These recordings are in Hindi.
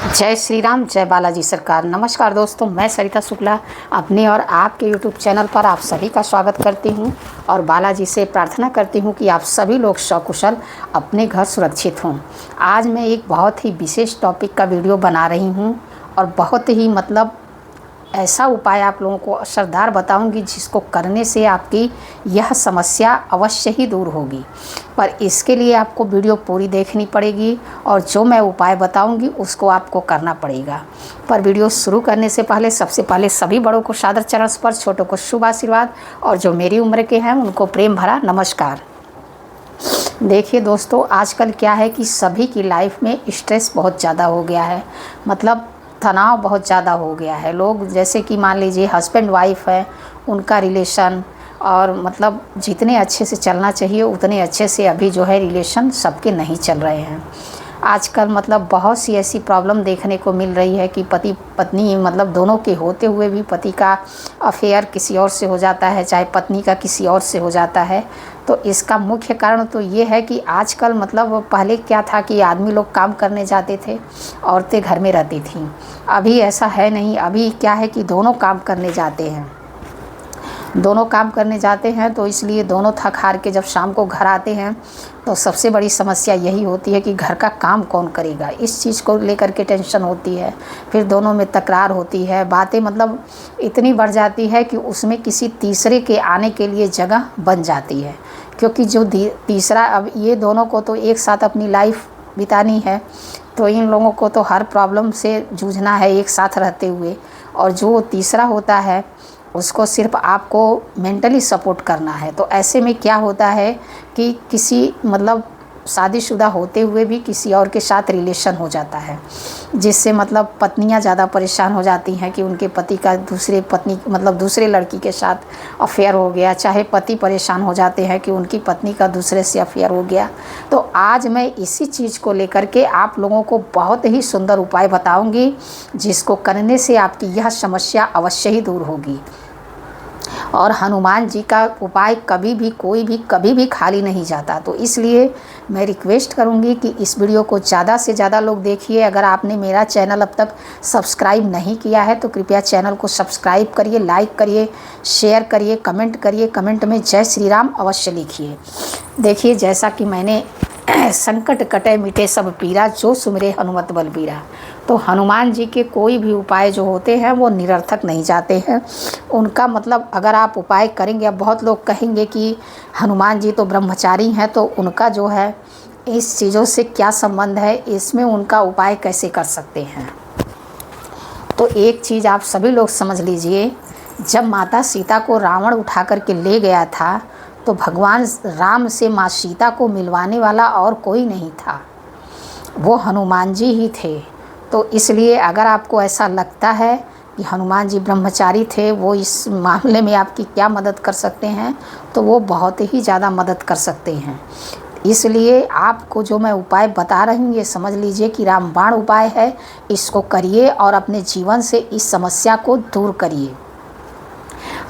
जय श्री राम, जय बालाजी सरकार। नमस्कार दोस्तों, मैं सरिता शुक्ला अपने और आपके यूट्यूब चैनल पर आप सभी का स्वागत करती हूं और बालाजी से प्रार्थना करती हूं कि आप सभी लोग सकुशल अपने घर सुरक्षित हों। आज मैं एक बहुत ही विशेष टॉपिक का वीडियो बना रही हूं और बहुत ही ऐसा उपाय आप लोगों को असरदार बताऊंगी जिसको करने से आपकी यह समस्या अवश्य ही दूर होगी। पर इसके लिए आपको वीडियो पूरी देखनी पड़ेगी और जो मैं उपाय बताऊंगी उसको आपको करना पड़ेगा। पर वीडियो शुरू करने से पहले सबसे पहले सभी बड़ों को सादर चरण स्पर्श, छोटों को शुभ आशीर्वाद और जो मेरी उम्र के हैं उनको प्रेम भरा नमस्कार। देखिए दोस्तों, आजकल क्या है कि सभी की लाइफ में स्ट्रेस बहुत ज़्यादा हो गया है। तनाव बहुत ज़्यादा हो गया है। लोग जैसे कि मान लीजिए हस्बैंड वाइफ है, उनका रिलेशन और जितने अच्छे से चलना चाहिए उतने अच्छे से अभी जो है रिलेशन सबके नहीं चल रहे हैं। आजकल बहुत सी ऐसी प्रॉब्लम देखने को मिल रही है कि पति पत्नी दोनों के होते हुए भी पति का अफेयर किसी और से हो जाता है, चाहे पत्नी का किसी और से हो जाता है। तो इसका मुख्य कारण तो ये है कि आजकल पहले क्या था कि आदमी लोग काम करने जाते थे, औरतें घर में रहती थीं। अभी ऐसा है नहीं। अभी क्या है कि दोनों काम करने जाते हैं, तो इसलिए दोनों थक हार के जब शाम को घर आते हैं तो सबसे बड़ी समस्या यही होती है कि घर का काम कौन करेगा। इस चीज़ को लेकर के टेंशन होती है। फिर दोनों में तकरार होती है, बातें इतनी बढ़ जाती है कि उसमें किसी तीसरे के आने के लिए जगह बन जाती है। क्योंकि जो तीसरा, अब ये दोनों को तो एक साथ अपनी लाइफ बितानी है, तो इन लोगों को तो हर प्रॉब्लम से जूझना है एक साथ रहते हुए। और जो तीसरा होता है उसको सिर्फ आपको मेंटली सपोर्ट करना है। तो ऐसे में क्या होता है कि किसी शादीशुदा होते हुए भी किसी और के साथ रिलेशन हो जाता है, जिससे पत्नियां ज़्यादा परेशान हो जाती हैं कि उनके पति का दूसरे लड़की के साथ अफेयर हो गया, चाहे पति परेशान हो जाते हैं कि उनकी पत्नी का दूसरे से अफेयर हो गया। तो आज मैं इसी चीज़ को लेकर के आप लोगों को बहुत ही सुंदर उपाय बताऊंगी जिसको करने से आपकी यह समस्या अवश्य ही दूर होगी। और हनुमान जी का उपाय कोई भी कभी भी खाली नहीं जाता। तो इसलिए मैं रिक्वेस्ट करूंगी कि इस वीडियो को ज़्यादा से ज़्यादा लोग देखिए। अगर आपने मेरा चैनल अब तक सब्सक्राइब नहीं किया है तो कृपया चैनल को सब्सक्राइब करिए, लाइक करिए, शेयर करिए, कमेंट करिए। कमेंट में जय श्री राम अवश्य लिखिए। देखिए, जैसा कि मैंने संकट कटे मिटे सब पीरा, जो सुमिरे हनुमत बलबीरा। तो हनुमान जी के कोई भी उपाय जो होते हैं वो निरर्थक नहीं जाते हैं। उनका अगर आप उपाय करेंगे, अब बहुत लोग कहेंगे कि हनुमान जी तो ब्रह्मचारी हैं, तो उनका जो है इस चीज़ों से क्या संबंध है, इसमें उनका उपाय कैसे कर सकते हैं। तो एक चीज़ आप सभी लोग समझ लीजिए, जब माता सीता को रावण उठा करके ले गया था तो भगवान राम से माँ सीता को मिलवाने वाला और कोई नहीं था, वो हनुमान जी ही थे। तो इसलिए अगर आपको ऐसा लगता है कि हनुमान जी ब्रह्मचारी थे, वो इस मामले में आपकी क्या मदद कर सकते हैं, तो वो बहुत ही ज़्यादा मदद कर सकते हैं। इसलिए आपको जो मैं उपाय बता रही हूँ ये समझ लीजिए कि रामबाण उपाय है। इसको करिए और अपने जीवन से इस समस्या को दूर करिए।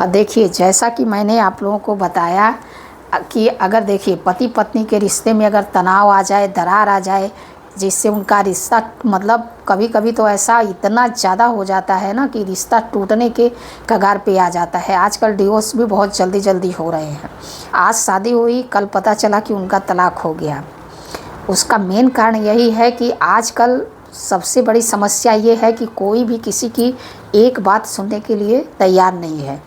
और देखिए, जैसा कि मैंने आप लोगों को बताया कि अगर देखिए पति पत्नी के रिश्ते में अगर तनाव आ जाए, दरार आ जाए, जिससे उनका रिश्ता कभी कभी तो ऐसा इतना ज़्यादा हो जाता है ना कि रिश्ता टूटने के कगार पे आ जाता है। आजकल डिवोर्स भी बहुत जल्दी जल्दी हो रहे हैं। आज शादी हुई, कल पता चला कि उनका तलाक हो गया। उसका मेन कारण यही है कि आजकल सबसे बड़ी समस्या ये है कि कोई भी किसी की एक बात सुनने के लिए तैयार नहीं है।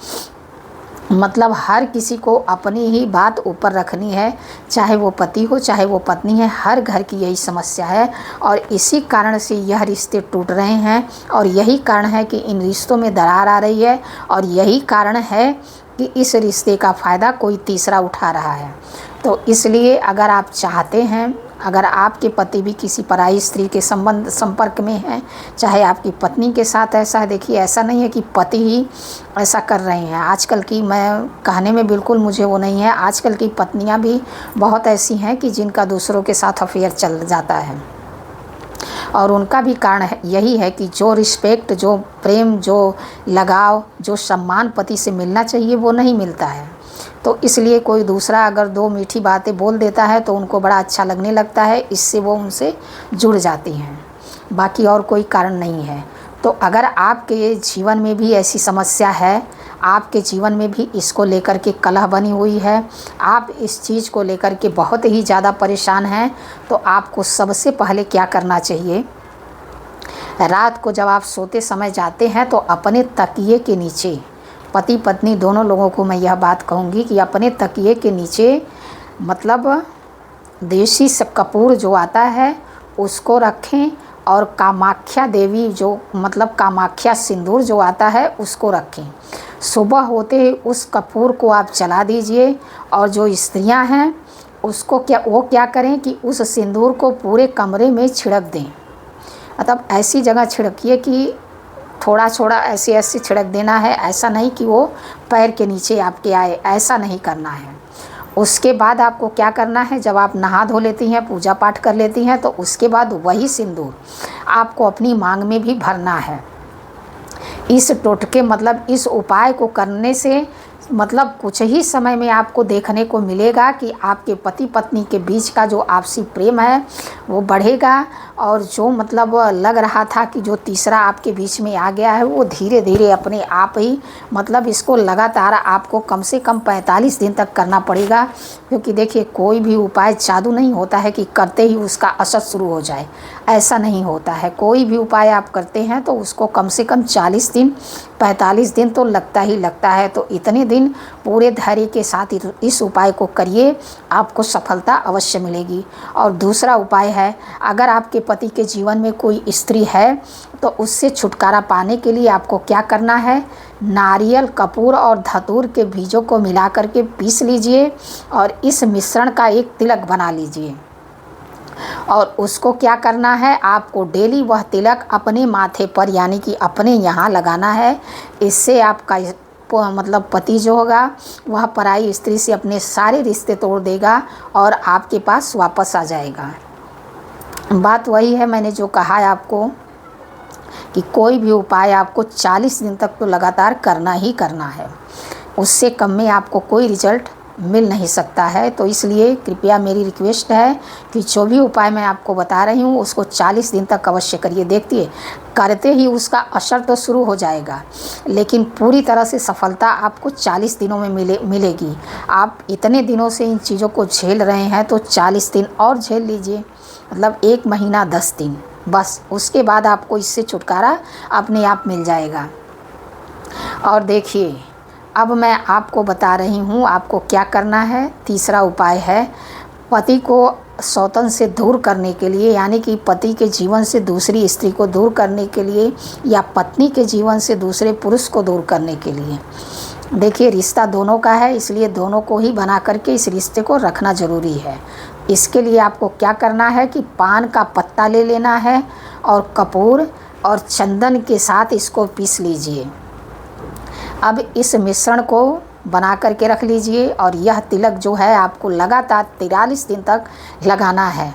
हर किसी को अपनी ही बात ऊपर रखनी है, चाहे वो पति हो चाहे वो पत्नी है। हर घर की यही समस्या है और इसी कारण से यह रिश्ते टूट रहे हैं और यही कारण है कि इन रिश्तों में दरार आ रही है और यही कारण है कि इस रिश्ते का फ़ायदा कोई तीसरा उठा रहा है। तो इसलिए अगर आप चाहते हैं, अगर आपके पति भी किसी पराई स्त्री के संपर्क में हैं, चाहे आपकी पत्नी के साथ ऐसा है, देखिए ऐसा नहीं है कि पति ही ऐसा कर रहे हैं। आजकल की, मैं कहने में बिल्कुल मुझे वो नहीं है, आजकल की पत्नियां भी बहुत ऐसी हैं कि जिनका दूसरों के साथ अफेयर चल जाता है। और उनका भी कारण यही है कि जो रिस्पेक्ट, जो प्रेम, जो लगाव, जो सम्मान पति से मिलना चाहिए वो नहीं मिलता है। तो इसलिए कोई दूसरा अगर दो मीठी बातें बोल देता है तो उनको बड़ा अच्छा लगने लगता है, इससे वो उनसे जुड़ जाती हैं। बाकी और कोई कारण नहीं है। तो अगर आपके जीवन में भी ऐसी समस्या है, आपके जीवन में भी इसको लेकर के कलह बनी हुई है, आप इस चीज़ को लेकर के बहुत ही ज़्यादा परेशान हैं, तो आपको सबसे पहले क्या करना चाहिए, रात को जब आप सोते समय जाते हैं तो अपने तकिए के नीचे, पति पत्नी दोनों लोगों को मैं यह बात कहूँगी कि अपने तकिए के नीचे मतलब देसी कपूर जो आता है उसको रखें, और कामाख्या देवी जो मतलब कामाख्या सिंदूर जो आता है उसको रखें। सुबह होते ही उस कपूर को आप जला दीजिए, और जो स्त्रियां हैं उसको क्या करें कि उस सिंदूर को पूरे कमरे में छिड़क दें। मतलब ऐसी जगह छिड़किए कि थोड़ा थोड़ा ऐसे ऐसे छिड़क देना है, ऐसा नहीं कि वो पैर के नीचे आपके आए, ऐसा नहीं करना है। उसके बाद आपको क्या करना है, जब आप नहा धो लेती हैं, पूजा पाठ कर लेती हैं, तो उसके बाद वही सिंदूर आपको अपनी मांग में भी भरना है। इस टोटके मतलब इस उपाय को करने से मतलब कुछ ही समय में आपको देखने को मिलेगा कि आपके पति पत्नी के बीच का जो आपसी प्रेम है वो बढ़ेगा, और जो मतलब लग रहा था कि जो तीसरा आपके बीच में आ गया है वो धीरे धीरे अपने आप ही मतलब इसको लगातार आपको कम से कम 45 दिन तक करना पड़ेगा। क्योंकि देखिए कोई भी उपाय जादू नहीं होता है कि करते ही उसका असर शुरू हो जाए, ऐसा नहीं होता है। कोई भी उपाय आप करते हैं तो उसको कम से कम 40 दिन 45 दिन तो लगता ही लगता है। तो इतने दिन पूरे धैर्य के साथ इस उपाय को करिए, आपको सफलता अवश्य मिलेगी। और दूसरा उपाय है, अगर आपके पति के जीवन में कोई स्त्री है तो उससे छुटकारा पाने के लिए आपको क्या करना है, नारियल, कपूर और धतूर के बीजों को मिला करके पीस लीजिए और इस मिश्रण का एक तिलक बना लीजिए। और उसको क्या करना है, आपको डेली वह तिलक अपने माथे पर यानी कि अपने यहाँ लगाना है। इससे आपका मतलब पति जो होगा वह पराई स्त्री से अपने सारे रिश्ते तोड़ देगा और आपके पास वापस आ जाएगा। बात वही है, मैंने जो कहा है आपको कि कोई भी उपाय आपको 40 दिन तक तो लगातार करना ही करना है, उससे कम में आपको कोई रिजल्ट मिल नहीं सकता है। तो इसलिए कृपया मेरी रिक्वेस्ट है कि जो भी उपाय मैं आपको बता रही हूँ उसको 40 दिन तक अवश्य करिए। देखिए करते ही उसका असर तो शुरू हो जाएगा, लेकिन पूरी तरह से सफलता आपको 40 दिनों में मिलेगी। आप इतने दिनों से इन चीज़ों को झेल रहे हैं तो 40 दिन और झेल लीजिए, मतलब 1 महीना 10 दिन, बस उसके बाद आपको इससे छुटकारा अपने आप मिल जाएगा। और देखिए अब मैं आपको बता रही हूँ आपको क्या करना है। तीसरा उपाय है, पति को सौतन से दूर करने के लिए, यानी कि पति के जीवन से दूसरी स्त्री को दूर करने के लिए या पत्नी के जीवन से दूसरे पुरुष को दूर करने के लिए। देखिए रिश्ता दोनों का है, इसलिए दोनों को ही बना करके इस रिश्ते को रखना ज़रूरी है। इसके लिए आपको क्या करना है कि पान का पत्ता ले लेना है और कपूर और चंदन के साथ इसको पीस लीजिए। अब इस मिश्रण को बना करके रख लीजिए और यह तिलक जो है आपको लगातार 43 दिन तक लगाना है।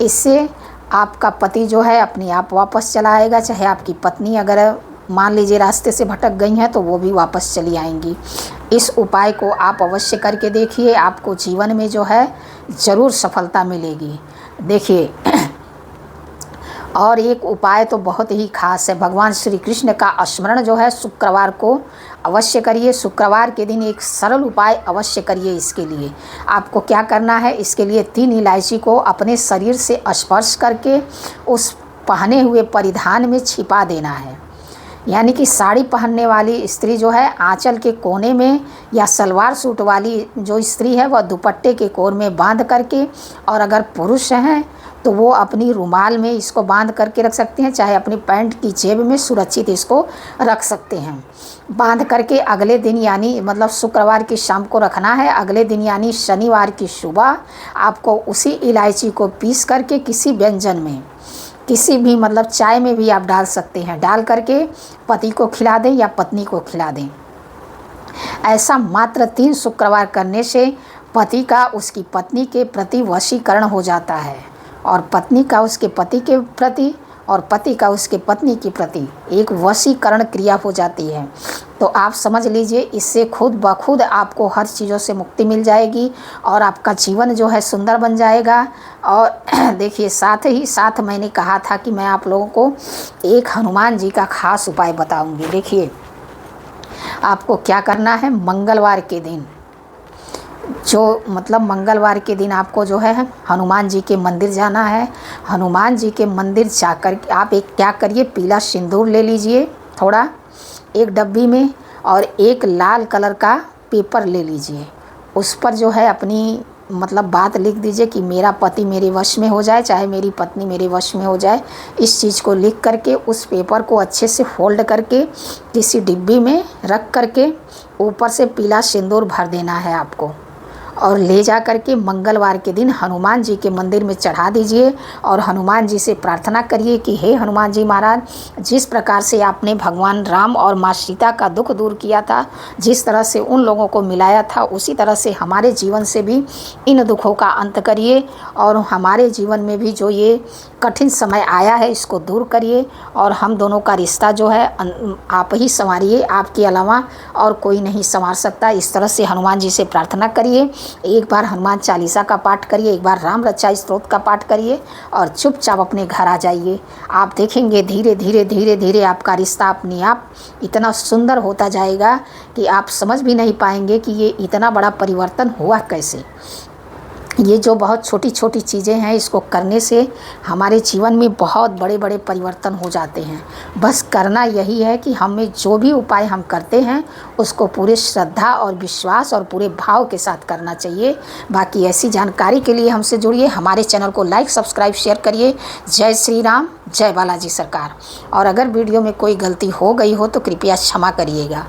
इससे आपका पति जो है अपने आप वापस चला आएगा, चाहे आपकी पत्नी अगर मान लीजिए रास्ते से भटक गई हैं तो वो भी वापस चली आएंगी। इस उपाय को आप अवश्य करके देखिए, आपको जीवन में जो है ज़रूर सफलता मिलेगी। देखिए और एक उपाय तो बहुत ही खास है, भगवान श्री कृष्ण का स्मरण जो है शुक्रवार को अवश्य करिए। शुक्रवार के दिन एक सरल उपाय अवश्य करिए। इसके लिए आपको क्या करना है, इसके लिए 3 इलायची को अपने शरीर से स्पर्श करके उस पहने हुए परिधान में छिपा देना है। यानी कि साड़ी पहनने वाली स्त्री जो है आंचल के कोने में, या सलवार सूट वाली जो स्त्री है वह दुपट्टे के कोर में बांध करके, और अगर पुरुष हैं तो वो अपनी रुमाल में इसको बांध करके रख सकते हैं, चाहे अपनी पैंट की जेब में सुरक्षित इसको रख सकते हैं। बांध करके अगले दिन यानी मतलब शुक्रवार की शाम को रखना है। अगले दिन यानी शनिवार की सुबह आपको उसी इलायची को पीस करके किसी व्यंजन में, किसी भी मतलब चाय में भी आप डाल सकते हैं, डाल करके पति को खिला दें या पत्नी को खिला दें। ऐसा मात्र 3 शुक्रवार करने से पति का उसकी पत्नी के प्रति वशीकरण हो जाता है और पत्नी का उसके पति के प्रति और पति का उसके पत्नी के प्रति एक वशीकरण क्रिया हो जाती है। तो आप समझ लीजिए, इससे खुद ब खुद आपको हर चीज़ों से मुक्ति मिल जाएगी और आपका जीवन जो है सुंदर बन जाएगा। और देखिए, साथ ही साथ मैंने कहा था कि मैं आप लोगों को एक हनुमान जी का खास उपाय बताऊंगी। देखिए, आपको क्या करना है, मंगलवार के दिन मंगलवार के दिन आपको जो है हनुमान जी के मंदिर जाना है। हनुमान जी के मंदिर जाकर के आप क्या करिए, पीला सिंदूर ले लीजिए थोड़ा एक डब्बी में, और एक लाल कलर का पेपर ले लीजिए। उस पर जो है अपनी बात लिख दीजिए कि मेरा पति मेरे वश में हो जाए, चाहे मेरी पत्नी मेरे वश में हो जाए। इस चीज़ को लिख करके उस पेपर को अच्छे से फोल्ड करके किसी डिब्बी में रख करके ऊपर से पीला सिंदूर भर देना है आपको, और ले जा कर के मंगलवार के दिन हनुमान जी के मंदिर में चढ़ा दीजिए। और हनुमान जी से प्रार्थना करिए कि हे हनुमान जी महाराज, जिस प्रकार से आपने भगवान राम और माँ सीता का दुख दूर किया था, जिस तरह से उन लोगों को मिलाया था, उसी तरह से हमारे जीवन से भी इन दुखों का अंत करिए और हमारे जीवन में भी जो ये कठिन समय आया है इसको दूर करिए, और हम दोनों का रिश्ता जो है आप ही संवारिए, आपके अलावा और कोई नहीं संवार सकता। इस तरह से हनुमान जी से प्रार्थना करिए। एक बार हनुमान चालीसा का पाठ करिए, एक बार राम रक्षा स्तोत्र का पाठ करिए और चुपचाप अपने घर आ जाइए। आप देखेंगे धीरे धीरे धीरे धीरे आपका रिश्ता अपने आप इतना सुंदर होता जाएगा कि आप समझ भी नहीं पाएंगे कि ये इतना बड़ा परिवर्तन हुआ कैसे। ये जो बहुत छोटी छोटी चीज़ें हैं, इसको करने से हमारे जीवन में बहुत बड़े बड़े परिवर्तन हो जाते हैं। बस करना यही है कि हमें जो भी उपाय हम करते हैं उसको पूरे श्रद्धा और विश्वास और पूरे भाव के साथ करना चाहिए। बाकी ऐसी जानकारी के लिए हमसे जुड़िए, हमारे चैनल को लाइक सब्सक्राइब शेयर करिए। जय श्री राम, जय बालाजी सरकार। और अगर वीडियो में कोई गलती हो गई हो तो कृपया क्षमा करिएगा।